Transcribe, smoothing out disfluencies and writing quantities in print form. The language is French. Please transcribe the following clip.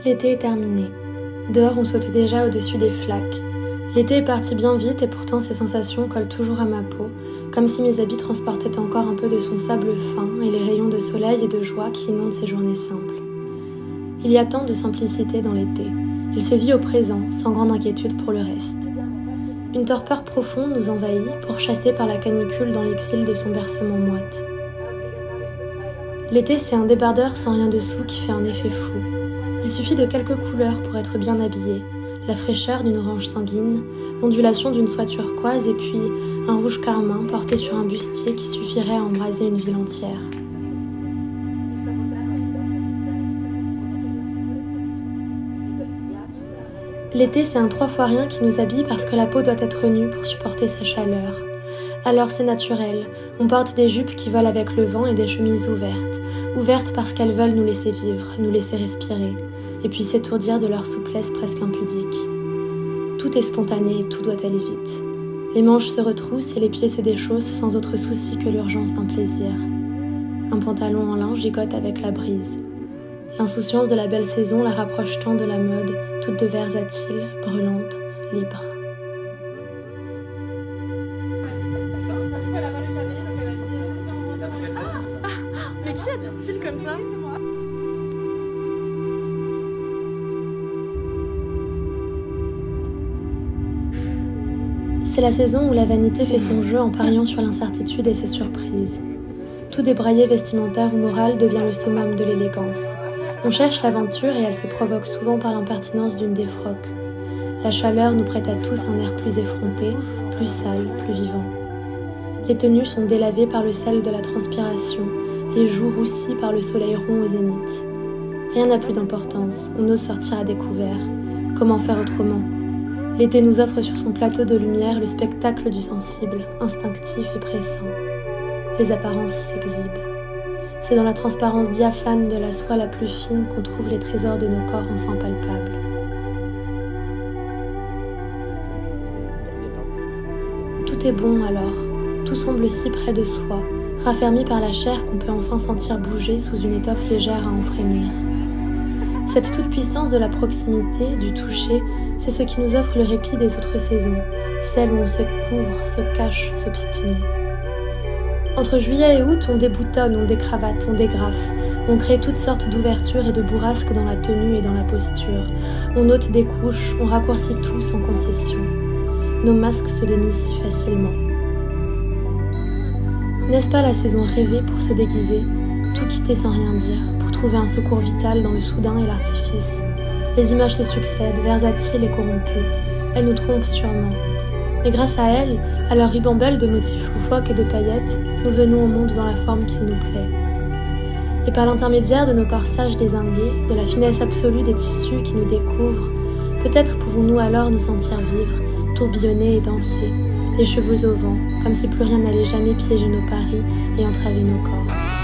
L'été est terminé. Dehors, on saute déjà au-dessus des flaques. L'été est parti bien vite et pourtant ses sensations collent toujours à ma peau, comme si mes habits transportaient encore un peu de son sable fin et les rayons de soleil et de joie qui inondent ces journées simples. Il y a tant de simplicité dans l'été. Il se vit au présent, sans grande inquiétude pour le reste. Une torpeur profonde nous envahit, pourchassée par la canicule dans l'exil de son bercement moite. L'été, c'est un débardeur sans rien dessous qui fait un effet fou. Il suffit de quelques couleurs pour être bien habillé. La fraîcheur d'une orange sanguine, l'ondulation d'une soie turquoise et puis un rouge carmin porté sur un bustier qui suffirait à embraser une ville entière. L'été, c'est un 3 fois rien qui nous habille parce que la peau doit être nue pour supporter sa chaleur. Alors c'est naturel, on porte des jupes qui volent avec le vent et des chemises ouvertes parce qu'elles veulent nous laisser vivre, nous laisser respirer, et puis s'étourdir de leur souplesse presque impudique. Tout est spontané et tout doit aller vite. Les manches se retroussent et les pieds se déchaussent sans autre souci que l'urgence d'un plaisir. Un pantalon en lin gigote avec la brise. L'insouciance de la belle saison la rapproche tant de la mode, toute de versatile, brûlante, libre. Mais qui a du style comme ça? C'est la saison où la vanité fait son jeu en pariant sur l'incertitude et ses surprises. Tout débraillé vestimentaire ou moral devient le summum de l'élégance. On cherche l'aventure et elle se provoque souvent par l'impertinence d'une défroque. La chaleur nous prête à tous un air plus effronté, plus sale, plus vivant. Les tenues sont délavées par le sel de la transpiration, les joues roussies par le soleil rond au zénith. Rien n'a plus d'importance, on ose sortir à découvert. Comment faire autrement? L'été nous offre sur son plateau de lumière le spectacle du sensible, instinctif et pressant. Les apparences s'exhibent. C'est dans la transparence diaphane de la soie la plus fine qu'on trouve les trésors de nos corps enfin palpables. Tout est bon alors, tout semble si près de soi, raffermi par la chair qu'on peut enfin sentir bouger sous une étoffe légère à en frémir. Cette toute-puissance de la proximité, du toucher, c'est ce qui nous offre le répit des autres saisons, celles où on se couvre, se cache, s'obstine. Entre juillet et août, on déboutonne, on décravate, on dégrafe, on crée toutes sortes d'ouvertures et de bourrasques dans la tenue et dans la posture. On ôte des couches, on raccourcit tout sans concession. Nos masques se dénouent si facilement. N'est-ce pas la saison rêvée pour se déguiser, tout quitter sans rien dire, pour trouver un secours vital dans le soudain et l'artifice? Les images se succèdent, versatiles et corrompues. Elles nous trompent sûrement. Mais grâce à elles, à leur ribambelle de motifs loufoques et de paillettes, nous venons au monde dans la forme qu'il nous plaît. Et par l'intermédiaire de nos corsages dézingués, de la finesse absolue des tissus qui nous découvrent, peut-être pouvons-nous alors nous sentir vivre, tourbillonner et danser, les cheveux au vent, comme si plus rien n'allait jamais piéger nos paris et entraver nos corps.